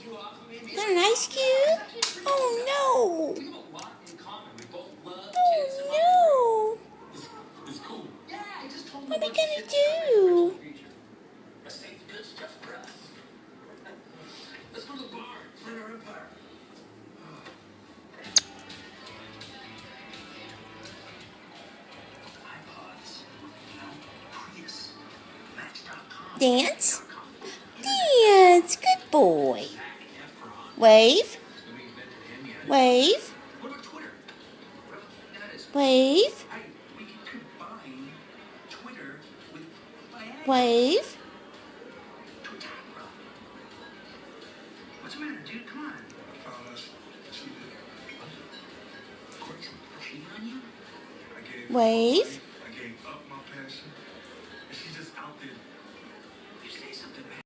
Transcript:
Is that an ice cube? Oh no! Oh no! What are we gonna do? Dance? Dance! Good boy. Wave. Wave. Wave. Wave. What's the matter, dude? Come on. Cheating on you? Wave. I gave up my passion, and she's just out there. You say something, man.